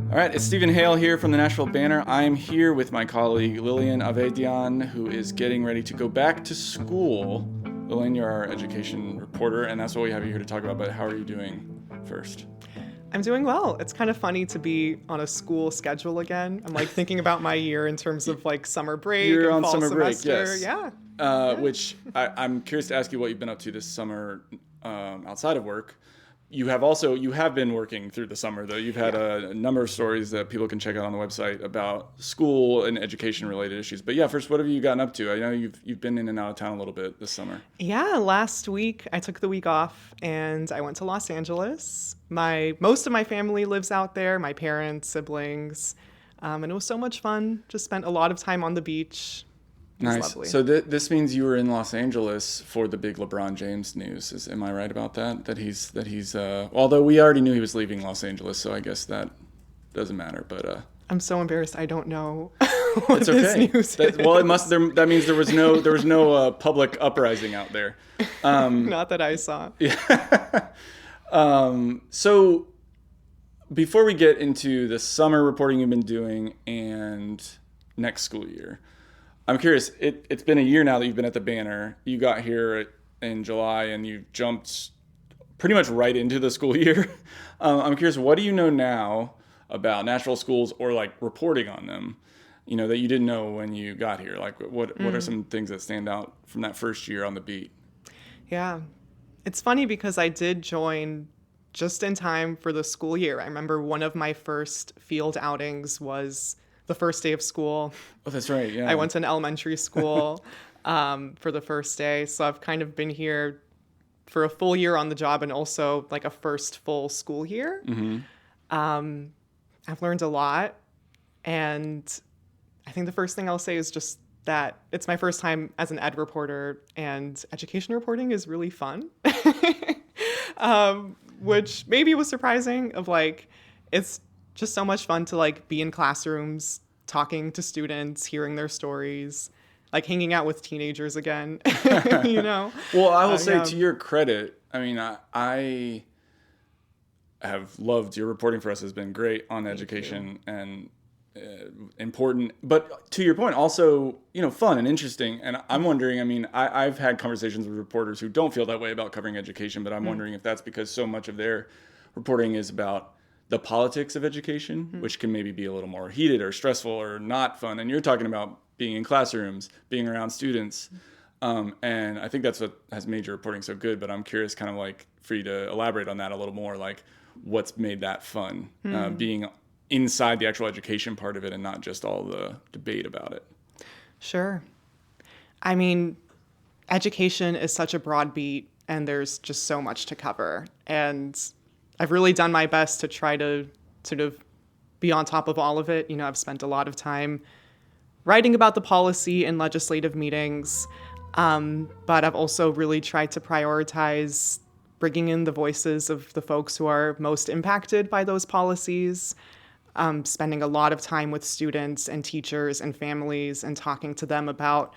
All right, it's Stephen Hale here from the Nashville Banner. I'm here with my colleague Lillian Avedian, who is getting ready to go back to school. Lillian, you're our education reporter, and that's what we have you here to talk about, but how are you doing first? I'm doing well. It's kind of funny to be on a school schedule again. I'm like thinking about my year in terms of like summer break You're and on fall summer break, semester. yes. Yeah. Which I'm curious to ask you what you've been up to this summer outside of work. You have been working through the summer, though. You've had a number of stories that people can check out on the website about school and education-related issues. But yeah, first, what have you gotten up to? I know you've been in and out of town a little bit this summer. Yeah, last week I took the week off and I went to Los Angeles. Most of my family lives out there, my parents, siblings, and it was so much fun. Just spent a lot of time on the beach. Nice. Lovely. So this means you were in Los Angeles for the big LeBron James news. Am I right about that? That he's although we already knew he was leaving Los Angeles, so I guess that doesn't matter. But I'm so embarrassed. I don't know what it's okay. this news is. Well, it must. That means there was no public uprising out there. Not that I saw. Yeah. So before we get into the summer reporting you've been doing and next school year, I'm curious, it's been a year now that you've been at the Banner. You got here in July and you jumped pretty much right into the school year. I'm curious, what do you know now about Nashville schools or like reporting on them, that you didn't know when you got here? Like what are some things that stand out from that first year on the beat? Yeah. It's funny because I did join just in time for the school year. I remember one of my first field outings was the first day of school. Oh, that's right. Yeah. I went to an elementary school for the first day. So I've kind of been here for a full year on the job and also like a first full school year. Mm-hmm. I've learned a lot. And I think the first thing I'll say is just that it's my first time as an ed reporter, and education reporting is really fun, which maybe was surprising of like, it's just so much fun to like be in classrooms, talking to students, hearing their stories, like hanging out with teenagers again, Well, I will say to your credit, I mean, I have loved your reporting for us has been great on education and important, but to your point, also, fun and interesting. And I'm wondering, I mean, I've had conversations with reporters who don't feel that way about covering education, but I'm wondering if that's because so much of their reporting is about the politics of education, which can maybe be a little more heated or stressful or not fun. And you're talking about being in classrooms, being around students. And I think that's what has made your reporting so good. But I'm curious kind of like for you to elaborate on that a little more, like what's made that fun, being inside the actual education part of it and not just all the debate about it. Sure. I mean, education is such a broad beat and there's just so much to cover. And I've really done my best to try to sort of be on top of all of it. I've spent a lot of time writing about the policy in legislative meetings, but I've also really tried to prioritize bringing in the voices of the folks who are most impacted by those policies, spending a lot of time with students and teachers and families and talking to them about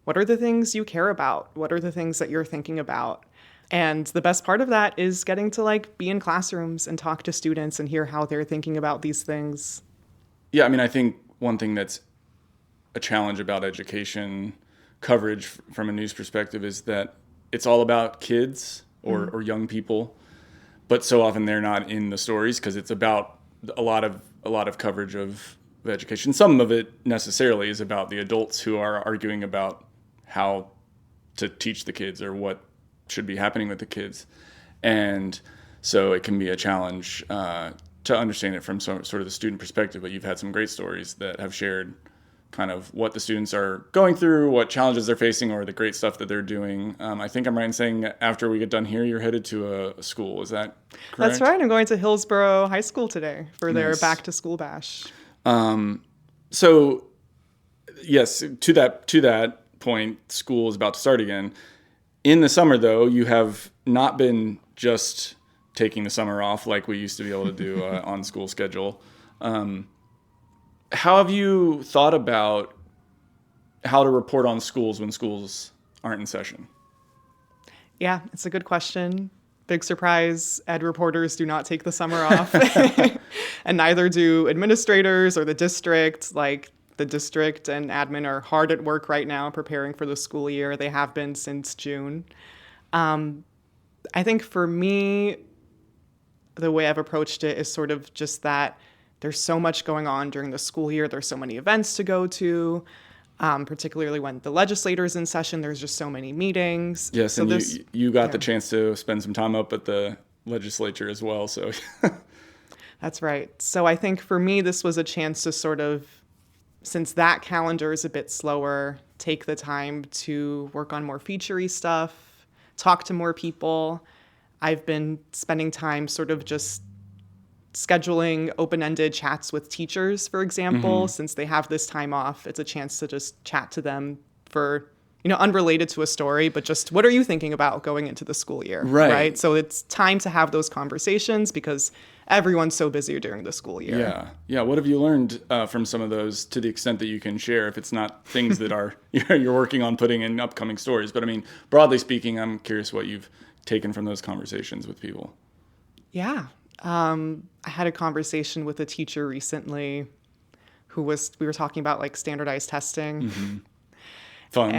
what are the things you care about, what are the things that you're thinking about. And the best part of that is getting to like be in classrooms and talk to students and hear how they're thinking about these things. Yeah, I mean, I think one thing that's a challenge about education coverage from a news perspective is that it's all about kids or young people, but so often they're not in the stories because it's about a lot of coverage of education. Some of it necessarily is about the adults who are arguing about how to teach the kids or what should be happening with the kids. And so it can be a challenge to understand it from sort of the student perspective, but you've had some great stories that have shared kind of what the students are going through, what challenges they're facing, or the great stuff that they're doing. I think I'm right in saying after we get done here, you're headed to a school. Is that correct? That's right. I'm going to Hillsborough High School today for their Nice. back to school bash. So yes, to that point, school is about to start again. In the summer, though, you have not been just taking the summer off like we used to be able to do on school schedule. How have you thought about how to report on schools when schools aren't in session? Yeah, it's a good question. Big surprise, ed reporters do not take the summer off. And neither do administrators or the district. Like, the district and admin are hard at work right now preparing for the school year. They have been since June. I think for me, the way I've approached it is sort of just that there's so much going on during the school year. There's so many events to go to, particularly when the legislator's in session. There's just so many meetings. Yes, so and you got the chance to spend some time up at the legislature as well. So That's right. So I think for me, this was a chance to sort of, since that calendar is a bit slower, take the time to work on more feature-y stuff, talk to more people. I've been spending time sort of just scheduling open-ended chats with teachers, for example, since they have this time off. It's a chance to just chat to them for, unrelated to a story, but just what are you thinking about going into the school year? Right. So it's time to have those conversations because everyone's so busy during the school year. Yeah. What have you learned from some of those, to the extent that you can share, if it's not things that are you're working on putting in upcoming stories? But I mean, broadly speaking, I'm curious what you've taken from those conversations with people. Yeah. I had a conversation with a teacher recently we were talking about like standardized testing. Fun.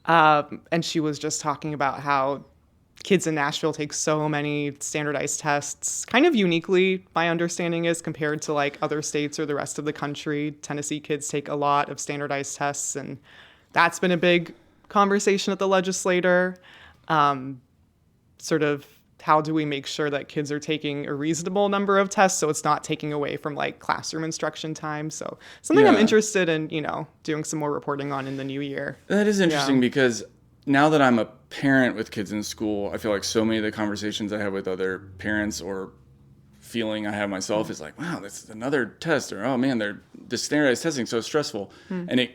And she was just talking about how kids in Nashville take so many standardized tests, kind of uniquely, my understanding is, compared to like other states or the rest of the country. Tennessee kids take a lot of standardized tests, and that's been a big conversation at the legislature. Sort of, how do we make sure that kids are taking a reasonable number of tests so it's not taking away from like classroom instruction time? So something I'm interested in, doing some more reporting on in the new year. That is interesting because now that I'm a parent with kids in school, I feel like so many of the conversations I have with other parents or feeling I have myself is like, wow, this is another test, or, oh man, this standardized testing is so stressful. And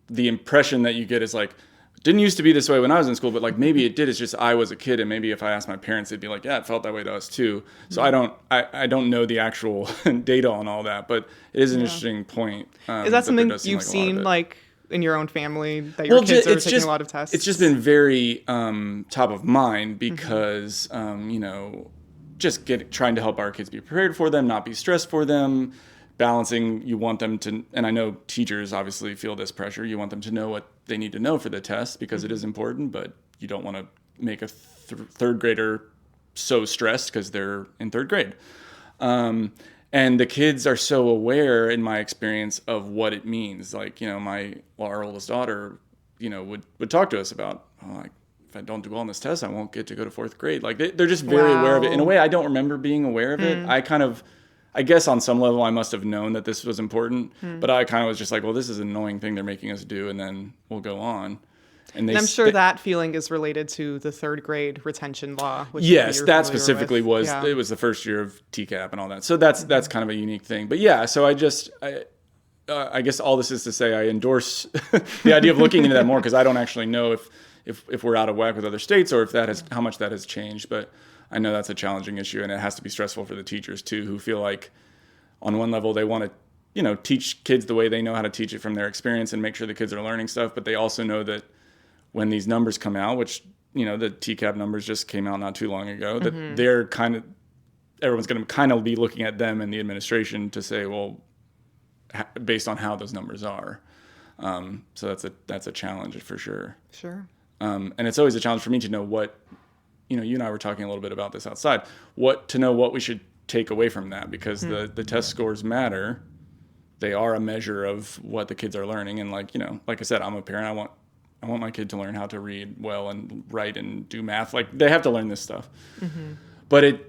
the impression that you get is like, didn't used to be this way when I was in school, but like maybe it did. It's just I was a kid, and maybe if I asked my parents, they'd be like, yeah, it felt that way to us too. So I don't know the actual data on all that, but it is an interesting point. Is that something you've seen like in your own family, that your kids are taking a lot of tests? It's just been very top of mind because just trying to help our kids be prepared for them, not be stressed for them. Balancing, you want them to, and I know teachers obviously feel this pressure, you want them to know what they need to know for the test because it is important, but you don't want to make a third grader so stressed because they're in third grade. And the kids are so aware, in my experience, of what it means. Like, our oldest daughter, would talk to us about, if I don't do well on this test, I won't get to go to fourth grade. Like, they're just very aware of it. In a way, I don't remember being aware of it. I guess on some level I must have known that this was important, but I kind of was just like, well, this is an annoying thing they're making us do, and then we'll go on. And I'm sure that feeling is related to the third grade retention law. Which yes, that specifically was it was the first year of TCAP and all that. So that's kind of a unique thing. But yeah, so I guess all this is to say I endorse the idea of looking into that more, because I don't actually know if we're out of whack with other states, or if how much that has changed. But I know that's a challenging issue, and it has to be stressful for the teachers too, who feel like on one level they want to, teach kids the way they know how to teach it from their experience and make sure the kids are learning stuff. But they also know that when these numbers come out, which, the TCAP numbers just came out not too long ago, that everyone's going to kind of be looking at them and the administration to say, well, based on how those numbers are. So that's a challenge for sure. Sure. And it's always a challenge for me to know what, you and I were talking a little bit about this outside, to know what we should take away from that, because the test scores matter. They are a measure of what the kids are learning. And like I said, I'm a parent. I want my kid to learn how to read well and write and do math. Like, they have to learn this stuff. But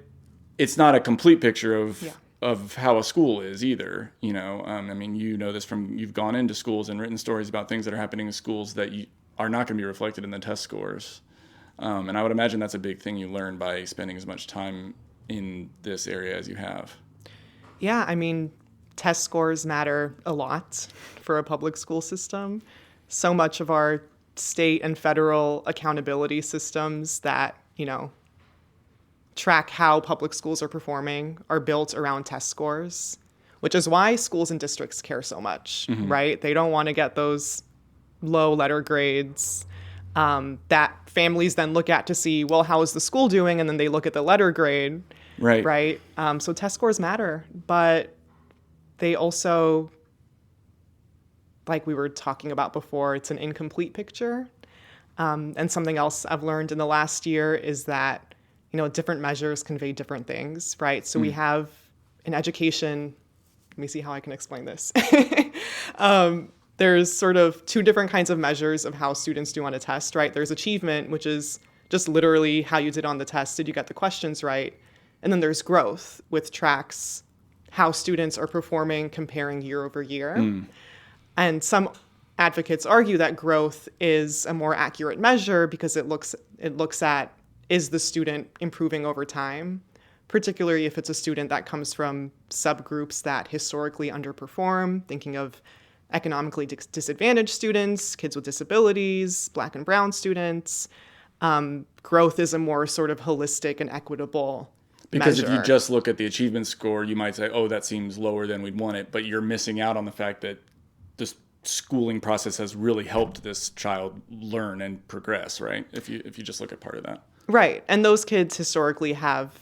it's not a complete picture of how a school is either. I mean, this from, you've gone into schools and written stories about things that are happening in schools that are not going to be reflected in the test scores. And I would imagine that's a big thing you learn by spending as much time in this area as you have. Yeah, I mean, test scores matter a lot for a public school system. So much of our state and federal accountability systems that, track how public schools are performing are built around test scores, which is why schools and districts care so much, right? They don't want to get those low letter grades. that families then look at to see, well, how is the school doing? And then they look at the letter grade. Right. So test scores matter, but they also, like we were talking about before, it's an incomplete picture. And something else I've learned in the last year is that, different measures convey different things, right? So we have in education, let me see how I can explain this. There's sort of two different kinds of measures of how students do on a test, right? There's achievement, which is just literally how you did on the test. Did you get the questions right? And then there's growth, which tracks how students are performing comparing year over year. And some advocates argue that growth is a more accurate measure because it looks at, is the student improving over time, particularly if it's a student that comes from subgroups that historically underperform, thinking of economically disadvantaged students, kids with disabilities, Black and brown students. Growth is a more sort of holistic and equitable because measure. If you just look at the achievement score, you might say, oh, that seems lower than we'd want it, but you're missing out on the fact that this schooling process has really helped this child learn and progress, right? If you just look at part of that. Right. And those kids historically have,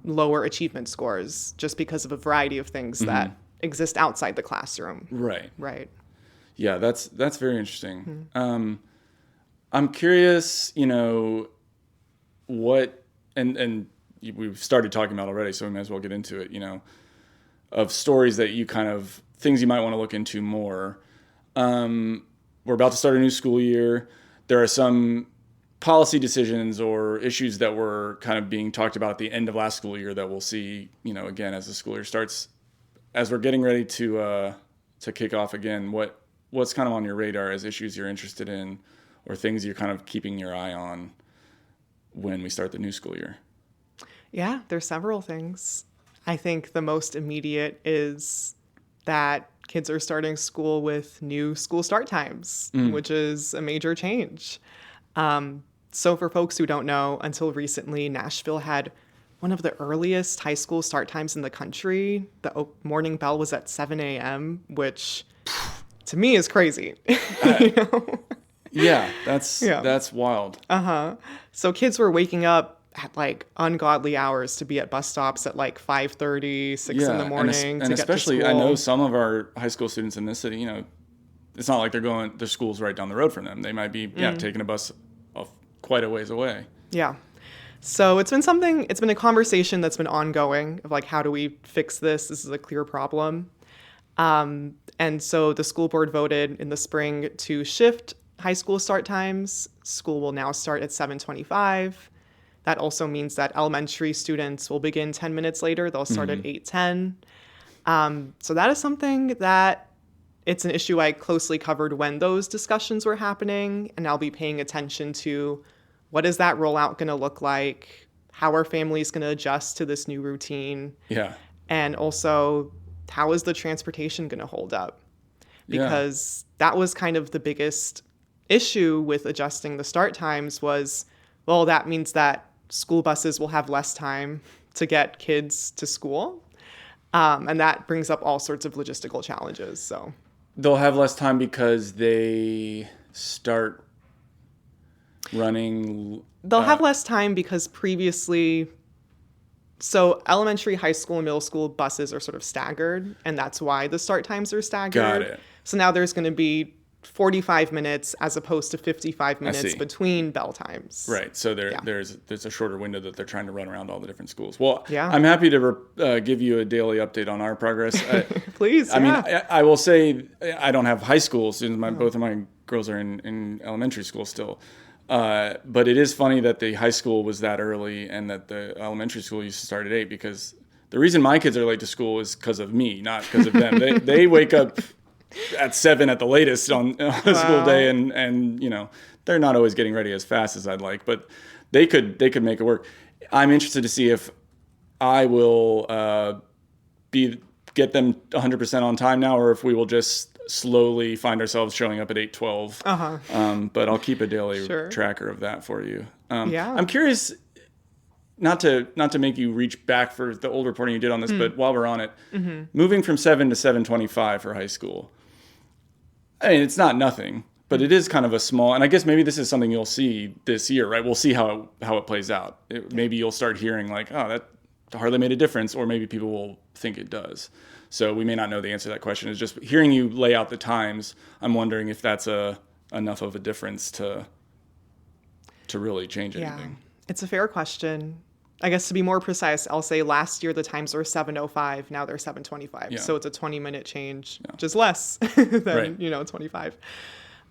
lower achievement scores just because of a variety of things that exist outside the classroom. Right. Yeah, that's very interesting. I'm curious, what, and we've started talking about already, so we might as well get into it, of stories that you things you might want to look into more. We're about to start a new school year. There are some policy decisions or issues that were kind of being talked about at the end of last school year that we'll see, again, as the school year starts. As we're getting ready to kick off again, what's kind of on your radar as issues you're interested in or things you're kind of keeping your eye on when we start the new school year? Yeah, there's several things. I think the most immediate is that kids are starting school with new school start times, which is a major change. So for folks who don't know, until recently, Nashville had one of the earliest high school start times in the country. The morning bell was at 7 a.m., which to me is crazy. Yeah, that's wild. So kids were waking up at like ungodly hours to be at bus stops at like 5:30, 6 in the morning and to especially, get to school. I know some of our high school students in this city, it's not like their school's right down the road from them. They might be taking a bus quite a ways away. Yeah. So it's been a conversation that's been ongoing of like, how do we fix this? This is a clear problem. And so the school board voted in the spring to shift high school start times. School will now start at 7:25. That also means that elementary students will begin 10 minutes later. They'll start at 8:10. So that is something that it's an issue I closely covered when those discussions were happening. And I'll be paying attention to what is that rollout going to look like? How are families going to adjust to this new routine? Yeah. And also, how is the transportation going to hold up? Because that was kind of the biggest issue with adjusting the start times was, well, that means that school buses will have less time to get kids to school. And that brings up all sorts of logistical challenges. So they'll have less time because they start running. They'll have less time because previously, so elementary, high school, and middle school buses are sort of staggered, and that's why the start times are staggered. Got it. So now there's going to be 45 minutes as opposed to 55 minutes between bell times. Right. So there's a shorter window that they're trying to run around all the different schools. Well, I'm happy to give you a daily update on our progress. Please. I mean, I will say I don't have high school students. Both of my girls are in elementary school still. But it is funny that the high school was that early and that the elementary school used to start at 8, because the reason my kids are late to school is because of me, not because of them. They wake up at 7 at the latest on a school day, and they're not always getting ready as fast as I'd like, but they could make it work. I'm interested to see if I will get them 100% on time now, or if we will just slowly find ourselves showing up at 8:12. But I'll keep a daily tracker of that for you. I'm curious, not to make you reach back for the old reporting you did on this, but while we're on it, moving from 7 to 7:25 for high school. I mean, it's not nothing, but it is kind of a small, and I guess maybe this is something you'll see this year, right? We'll see how it plays out. Maybe you'll start hearing like, oh, that hardly made a difference, or maybe people will think it does. So we may not know the answer to that question. It's just hearing you lay out the times, I'm wondering if that's enough of a difference to really change anything. It's a fair question. I guess to be more precise, I'll say last year the times were 7:05. Now they're 7:25. Yeah. So it's a 20-minute change, just less than 25.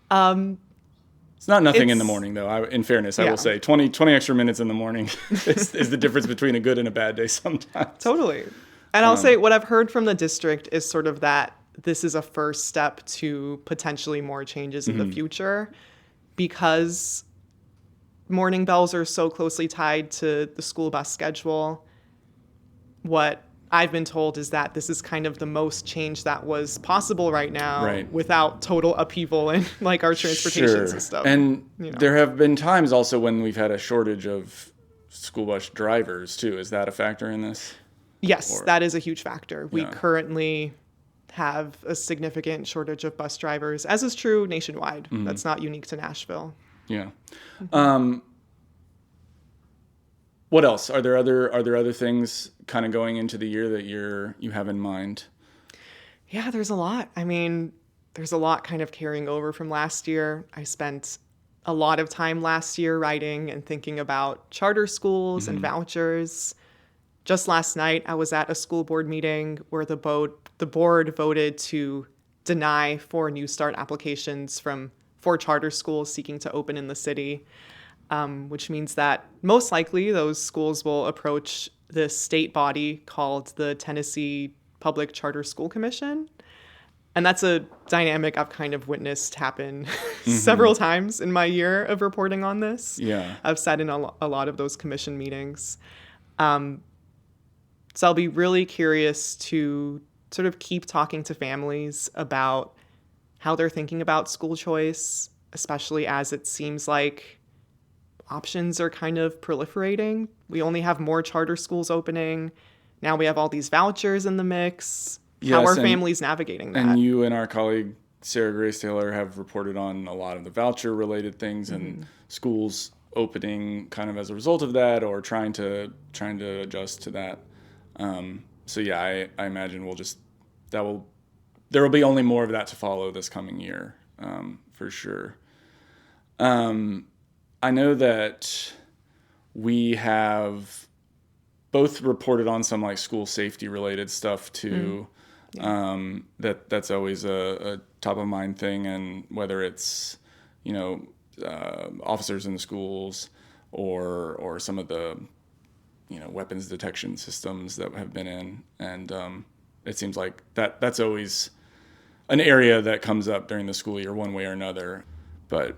It's not nothing in the morning, though. In fairness, I will say 20 extra minutes in the morning is the difference between a good and a bad day sometimes. Totally. And I'll say what I've heard from the district is sort of that this is a first step to potentially more changes in the future, because morning bells are so closely tied to the school bus schedule. What I've been told is that this is kind of the most change that was possible right now without total upheaval in like our transportation system. And there have been times also when we've had a shortage of school bus drivers too. Is that a factor in this? Yes, that is a huge factor. We currently have a significant shortage of bus drivers, as is true nationwide. That's not unique to Nashville. Yeah. What else? Are there other things kind of going into the year that you have in mind? Yeah, there's a lot. I mean, there's a lot kind of carrying over from last year. I spent a lot of time last year writing and thinking about charter schools and vouchers. Just last night, I was at a school board meeting where the board voted to deny 4 New Start applications from 4 charter schools seeking to open in the city, which means that most likely those schools will approach the state body called the Tennessee Public Charter School Commission. And that's a dynamic I've kind of witnessed happen several times in my year of reporting on this. Yeah. I've sat in a lot of those commission meetings. So I'll be really curious to sort of keep talking to families about how they're thinking about school choice, especially as it seems like options are kind of proliferating. We only have more charter schools opening. Now we have all these vouchers in the mix. Yes, how are families navigating that? And you and our colleague Sarah Grace Taylor have reported on a lot of the voucher related things and schools opening kind of as a result of that, or trying to adjust to that. So yeah, I imagine there will be only more of that to follow this coming year, for sure. I know that we have both reported on some like school safety related stuff too. That's always a top of mind thing, and whether it's officers in the schools or some of the weapons detection systems that have been in, and it seems like that's always an area that comes up during the school year one way or another. But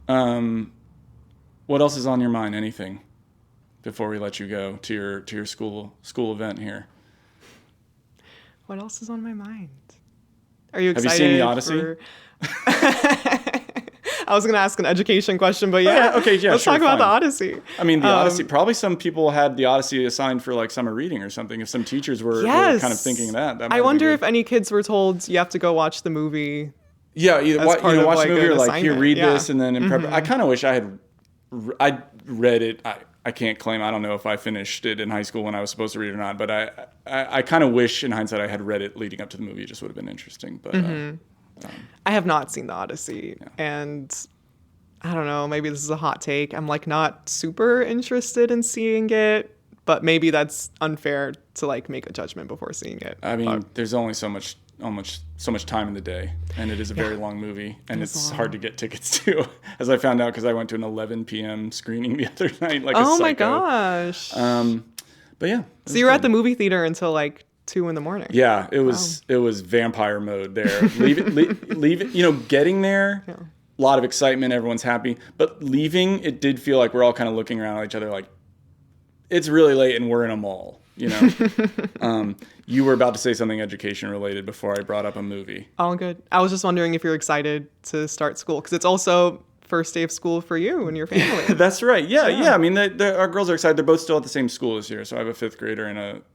what else is on your mind? Anything before we let you go to your school event here? What else is on my mind? Are you excited? Have you seen the Odyssey? I was going to ask an education question, but yeah. Okay, yeah, Let's sure, talk about fine. the Odyssey. I mean, the Odyssey, probably some people had the Odyssey assigned for like summer reading or something. If some teachers were kind of thinking that I wonder if any kids were told you have to go watch the movie. Yeah, either watch the movie or like, here, read this, and then in prep. I kind of wish I read it. I can't claim, I don't know if I finished it in high school when I was supposed to read it or not, but I kind of wish in hindsight I had read it leading up to the movie. It just would have been interesting. But I have not seen the Odyssey, and I don't know, maybe this is a hot take. I'm like not super interested in seeing it, but maybe that's unfair to like make a judgment before seeing it. I mean, there's only so much time in the day, and it is a very long movie, and it's hard to get tickets to, as I found out because I went to an 11 p.m. screening the other night. Like, oh my gosh! But yeah. So you were at the movie theater until like 2 a.m. Yeah, it was vampire mode there. Leave it. Getting there, a lot of excitement, everyone's happy, but leaving, it did feel like we're all kind of looking around at each other like, it's really late and we're in a mall. You were about to say something education related before I brought up a movie. All good. I was just wondering if you're excited to start school, because it's also first day of school for you and your family. That's right. Yeah. I mean, our girls are excited. They're both still at the same school this year. So I have a 5th grader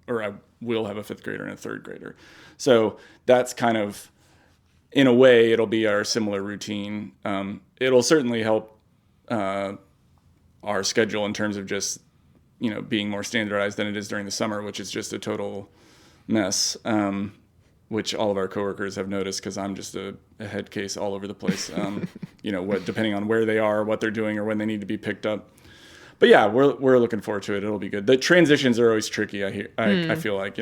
I will have a 5th grader and a 3rd grader. So that's kind of in a way, it'll be our similar routine. It'll certainly help our schedule in terms of just, being more standardized than it is during the summer, which is just a total mess, which all of our coworkers have noticed because I'm just a head case all over the place, depending on where they are, what they're doing, or when they need to be picked up. But yeah, we're looking forward to it. It'll be good. The transitions are always tricky. I feel like,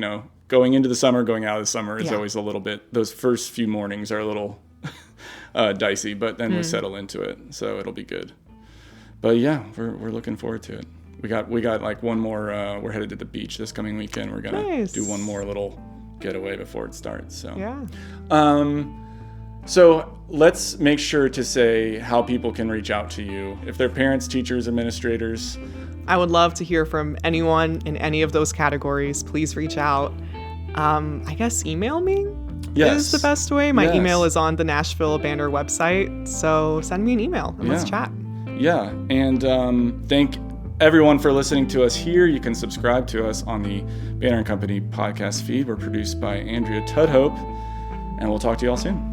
going into the summer, going out of the summer is always a little bit, those first few mornings are a little dicey, but then we settle into it. So it'll be good. But yeah, we're looking forward to it. We got like one more, we're headed to the beach this coming weekend. We're going to do one more little getaway before it starts. So, yeah. So let's make sure to say how people can reach out to you. If they're parents, teachers, administrators. I would love to hear from anyone in any of those categories. Please reach out. I guess email me is the best way. My email is on the Nashville Banner website. So send me an email and let's chat. Yeah. And thank everyone for listening to us here. You can subscribe to us on the Banner & Company podcast feed. We're produced by Andrea Tudhope. And we'll talk to you all soon.